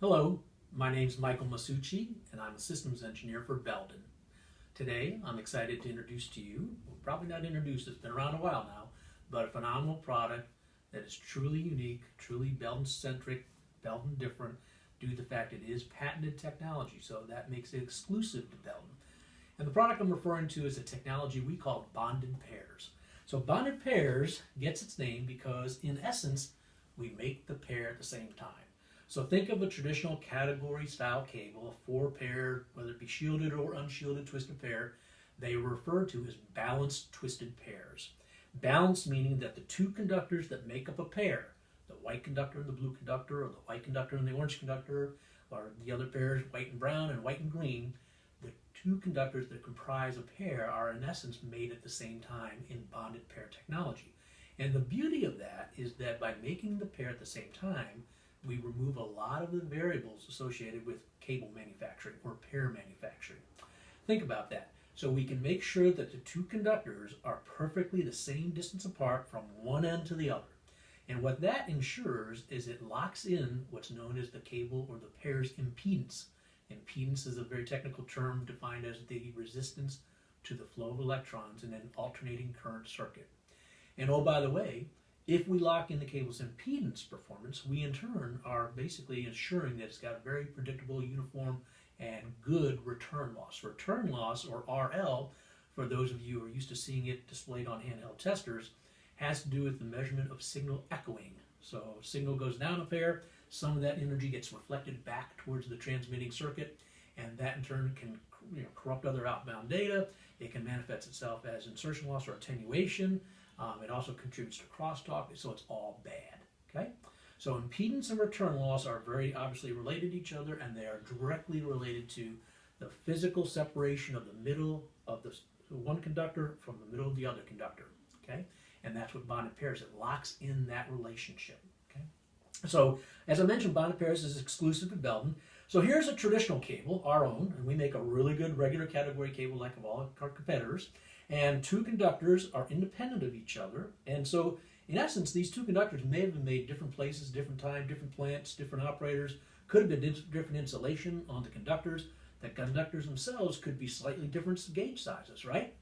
Hello, my name is Michael Masucci, and I'm a systems engineer for Belden. Today, I'm excited to introduce to you, well, probably not introduce, it's been around a while now, but a phenomenal product that is truly unique, truly Belden-centric, Belden different, due to the fact it is patented technology, so that makes it exclusive to Belden. And the product I'm referring to is a technology we call bonded pairs. So bonded pairs gets its name because, in essence, we make the pair at the same time. So think of a traditional category style cable, a 4-pair, whether it be shielded or unshielded twisted pair. They are referred to as balanced twisted pairs. Balanced meaning that the two conductors that make up a pair, the white conductor and the blue conductor, or the white conductor and the orange conductor, or the other pairs, white and brown and white and green, the two conductors that comprise a pair are in essence made at the same time in bonded pair technology. And the beauty of that is that by making the pair at the same time, we remove a lot of the variables associated with cable manufacturing or pair manufacturing. Think about that. So we can make sure that the two conductors are perfectly the same distance apart from one end to the other. And what that ensures is it locks in what's known as the cable or the pair's impedance. Impedance is a very technical term defined as the resistance to the flow of electrons in an alternating current circuit. And oh, by the way, if we lock in the cable's impedance performance, we in turn are basically ensuring that it's got a very predictable, uniform, and good return loss. Return loss, or RL, for those of you who are used to seeing it displayed on handheld testers, has to do with the measurement of signal echoing. So signal goes down a pair, some of that energy gets reflected back towards the transmitting circuit, and that in turn can corrupt other outbound data. It can manifest itself as insertion loss or attenuation. It also contributes to crosstalk, so it's all bad. Okay, so impedance and return loss are very obviously related to each other, and they are directly related to the physical separation of the middle of the one conductor from the middle of the other conductor. Okay, and that's what bonded pairs, it locks in that relationship. Okay, so as I mentioned, bonded pairs is exclusive to Belden. So here's a traditional cable, our own, and we make a really good regular category cable like of all our competitors. And two conductors are independent of each other. And so, in essence, these two conductors may have been made different places, different time, different plants, different operators. Could have been different insulation on the conductors. The conductors themselves could be slightly different gauge sizes, right?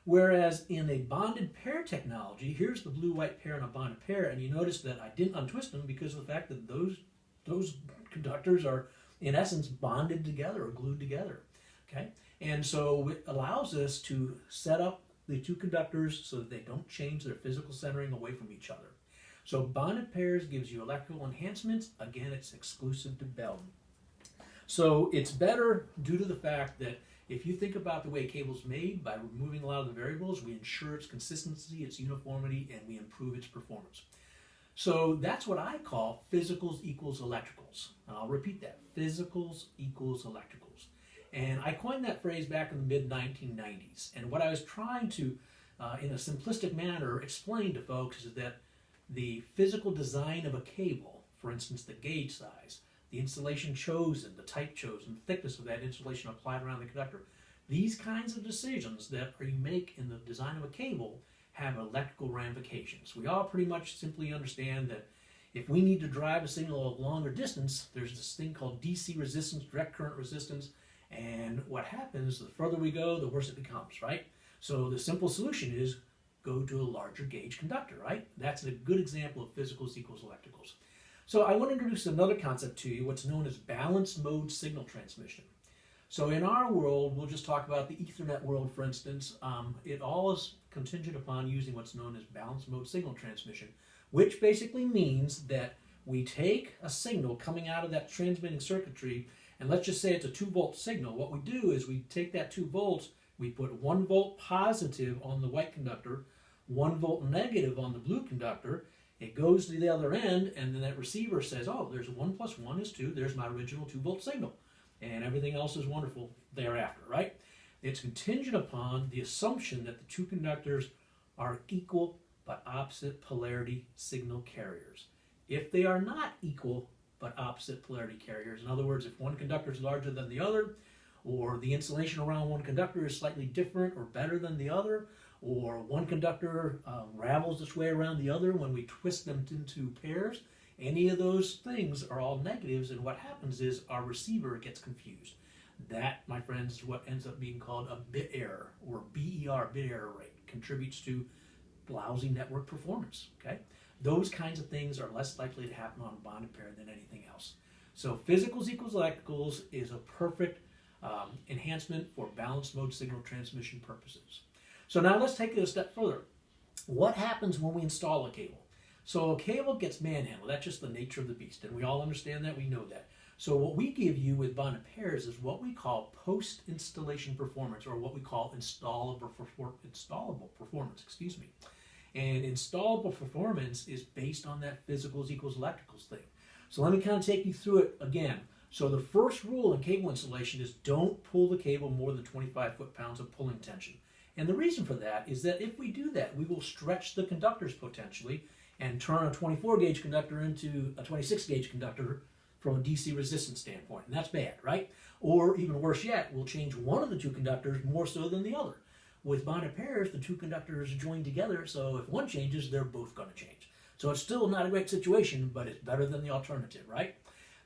Whereas in a bonded pair technology, here's the blue-white pair and a bonded pair, and you notice that I didn't untwist them because of the fact that those conductors are, in essence, bonded together or glued together, okay? And so it allows us to set up the two conductors so that they don't change their physical centering away from each other. So bonded pairs gives you electrical enhancements. Again, it's exclusive to Belden. So it's better due to the fact that if you think about the way a cable's made, by removing a lot of the variables, we ensure its consistency, its uniformity, and we improve its performance. So that's what I call physicals equals electricals. And I'll repeat that, physicals equals electricals. And I coined that phrase back in the mid-1990s. And what I was trying to, in a simplistic manner, explain to folks is that the physical design of a cable, for instance, the gauge size, the insulation chosen, the type chosen, the thickness of that insulation applied around the conductor, these kinds of decisions that you make in the design of a cable have electrical ramifications. We all pretty much simply understand that if we need to drive a signal a longer distance, there's this thing called DC resistance, direct current resistance. And what happens, the further we go, the worse it becomes, right? So the simple solution is go to a larger gauge conductor, right? That's a good example of physicals equals electricals. So I want to introduce another concept to you, what's known as balanced mode signal transmission. So in our world, we'll just talk about the Ethernet world, for instance. It all is contingent upon using what's known as balanced mode signal transmission, which basically means that we take a signal coming out of that transmitting circuitry, and let's just say it's a 2-volt signal. What we do is we take that 2 volts, we put 1 volt positive on the white conductor, 1 volt negative on the blue conductor. It goes to the other end, and then that receiver says, oh, there's 1 plus 1 is 2. There's my original 2-volt signal. And everything else is wonderful thereafter, right? It's contingent upon the assumption that the two conductors are equal but opposite polarity signal carriers. If they are not equal but opposite polarity carriers. In other words, if one conductor is larger than the other, or the insulation around one conductor is slightly different or better than the other, or one conductor ravels its way around the other when we twist them into pairs, Any of those things are all negatives, and what happens is our receiver gets confused. That, my friends, is what ends up being called a bit error, or BER, bit error rate, contributes to lousy network performance, okay? Those kinds of things are less likely to happen on a bonded pair than anything else. So physicals equals electricals is a perfect enhancement for balanced mode signal transmission purposes. So now let's take it a step further. What happens when we install a cable? So a cable gets manhandled. That's just the nature of the beast, and we all understand that, we know that. So what we give you with bonded pairs is what we call post-installation performance, or what we call installable performance, And installable performance is based on that physicals equals electricals thing. So let me kind of take you through it again. So the first rule in cable installation is don't pull the cable more than 25 foot-pounds of pulling tension. And the reason for that is that if we do that, we will stretch the conductors potentially and turn a 24 gauge conductor into a 26 gauge conductor from a DC resistance standpoint, and that's bad, right? Or even worse yet, we'll change one of the two conductors more so than the other. With bonded pairs, the two conductors join together, so if one changes, they're both going to change. So it's still not a great situation, but it's better than the alternative, right?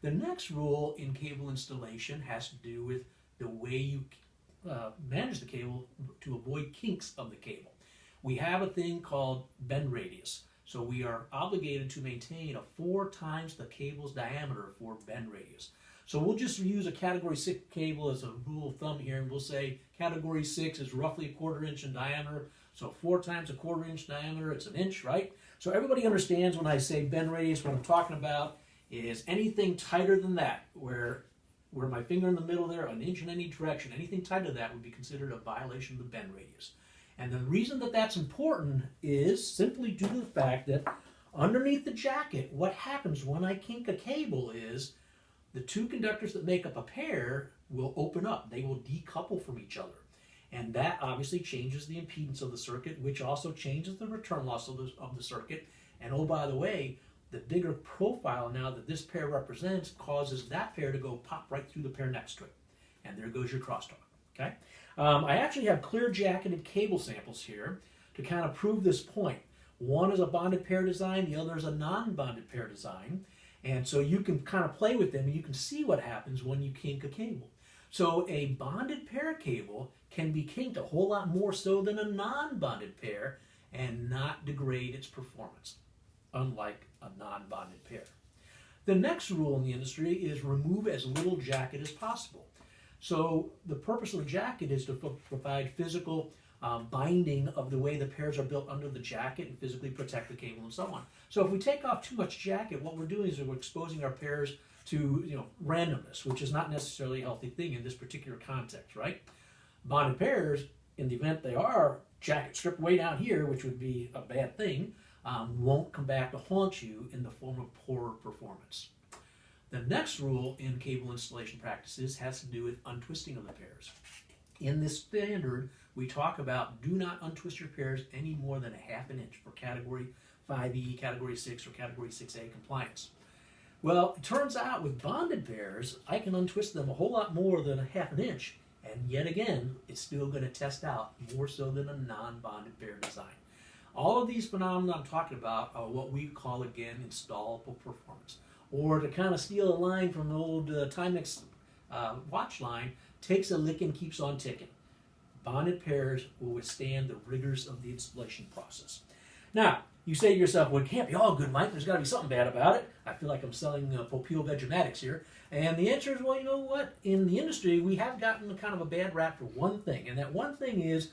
The next rule in cable installation has to do with the way you manage the cable to avoid kinks of the cable. We have a thing called bend radius. So we are obligated to maintain a 4 times the cable's diameter for bend radius. So we'll just use a category 6 cable as a rule of thumb here, and we'll say category 6 is roughly 1/4 inch in diameter. So 4 times a 1/4 inch diameter, it's an inch, right? So everybody understands when I say bend radius, what I'm talking about is anything tighter than that, where my finger in the middle there, an inch in any direction, anything tighter than that would be considered a violation of the bend radius. And the reason that that's important is simply due to the fact that underneath the jacket, what happens when I kink a cable is the two conductors that make up a pair will open up. They will decouple from each other. And that obviously changes the impedance of the circuit, which also changes the return loss of the circuit. And oh, by the way, the bigger profile now that this pair represents causes that pair to go pop right through the pair next to it. And there goes your crosstalk, okay? I actually have clear jacketed cable samples here to kind of prove this point. One is a bonded pair design, the other is a non-bonded pair design. And so you can kind of play with them and you can see what happens when you kink a cable. So a bonded pair cable can be kinked a whole lot more so than a non-bonded pair and not degrade its performance, unlike a non-bonded pair. The next rule in the industry is remove as little jacket as possible. So the purpose of the jacket is to provide physical binding of the way the pairs are built under the jacket and physically protect the cable and so on. So if we take off too much jacket, what we're doing is we're exposing our pairs to randomness, which is not necessarily a healthy thing in this particular context, right? Bonded pairs, in the event they are jacket stripped way down here, which would be a bad thing, won't come back to haunt you in the form of poorer performance. The next rule in cable installation practices has to do with untwisting of the pairs. In this standard, we talk about do not untwist your pairs any more than a 1/2 inch for category 5E, category 6, or category 6A compliance. Well, it turns out with bonded pairs, I can untwist them a whole lot more than a 1/2 inch, and yet again, it's still going to test out more so than a non-bonded pair design. All of these phenomena I'm talking about are what we call, again, installable performance. Or to kind of steal a line from the old Timex watch line, takes a lick and keeps on ticking. Bonded pairs will withstand the rigors of the installation process. Now, you say to yourself, well, it can't be all good, Mike. There's got to be something bad about it. I feel like I'm selling Popeel Vegematics here. And the answer is, well, you know what? In the industry, we have gotten kind of a bad rap for one thing. And that one thing is,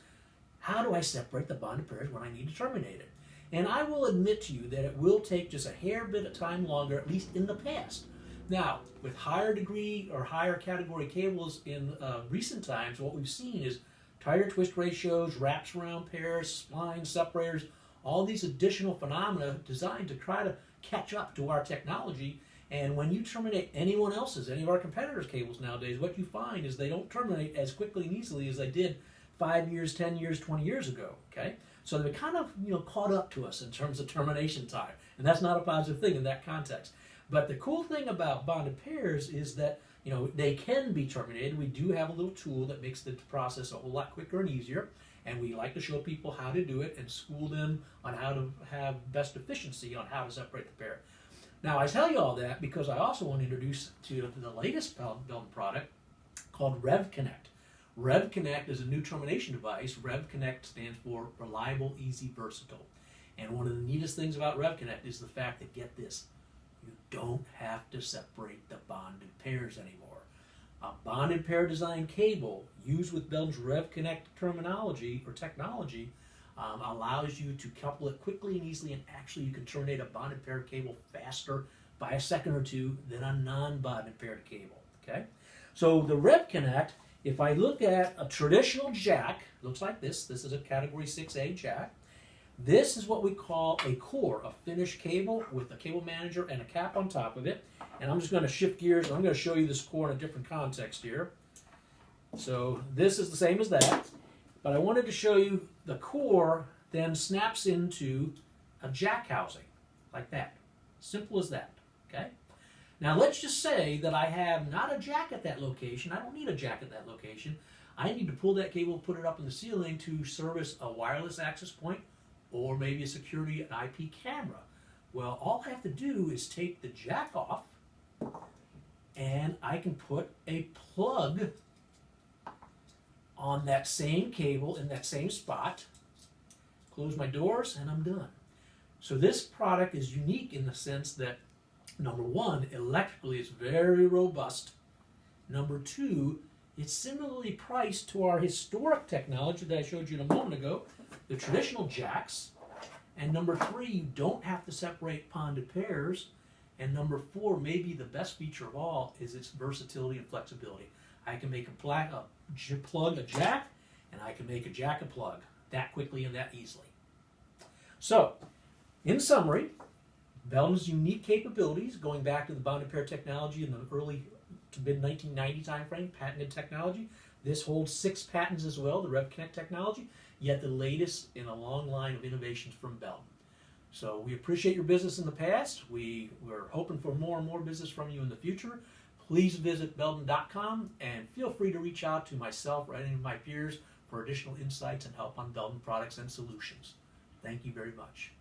how do I separate the bonded pairs when I need to terminate it? And I will admit to you that it will take just a hair bit of time longer, at least in the past. Now, with higher degree or higher category cables in recent times, what we've seen is tighter twist ratios, wraps around pairs, splines, separators, all these additional phenomena designed to try to catch up to our technology. And when you terminate anyone else's, any of our competitors' cables nowadays, what you find is they don't terminate as quickly and easily as they did 5 years, 10 years, 20 years ago, okay? So they're kind of caught up to us in terms of termination time, and that's not a positive thing in that context. But the cool thing about bonded pairs is that they can be terminated. We do have a little tool that makes the process a whole lot quicker and easier, and we like to show people how to do it and school them on how to have best efficiency on how to separate the pair. Now I tell you all that because I also want to introduce to you the latest Belden product called Revconnect. Revconnect is a new termination device. Revconnect stands for Reliable, Easy, Versatile. And one of the neatest things about Revconnect is the fact that, get this, you don't have to separate the bonded pairs anymore. A bonded pair design cable used with Belden's Revconnect terminology or technology allows you to couple it quickly and easily, and actually you can terminate a bonded pair cable faster by a second or two than a non-bonded paired cable. Okay, so the Revconnect, if I look at a traditional jack, looks like this. This is a Category 6A jack. This is what we call a core, a finished cable with a cable manager and a cap on top of it. And I'm just going to shift gears. I'm going to show you this core in a different context here. So this is the same as that, but I wanted to show you the core then snaps into a jack housing, like that. Simple as that, okay? Now let's just say that I have not a jack at that location. I don't need a jack at that location. I need to pull that cable, put it up in the ceiling to service a wireless access point or maybe a security and IP camera. Well, all I have to do is take the jack off and I can put a plug on that same cable in that same spot, close my doors, and I'm done. So this product is unique in the sense that, number one, electrically it's very robust. Number two, it's similarly priced to our historic technology that I showed you a moment ago, the traditional jacks. And number three, you don't have to separate bonded pairs. And number four, maybe the best feature of all, is its versatility and flexibility. I can make a plug a jack, and I can make a jack a plug that quickly and that easily. So, in summary, Belden's unique capabilities, going back to the bonded pair technology in the early to mid-1990 timeframe, patented technology. This holds 6 patents as well, the Revconnect technology, yet the latest in a long line of innovations from Belden. So we appreciate your business in the past. We're hoping for more and more business from you in the future. Please visit Belden.com and feel free to reach out to myself or any of my peers for additional insights and help on Belden products and solutions. Thank you very much.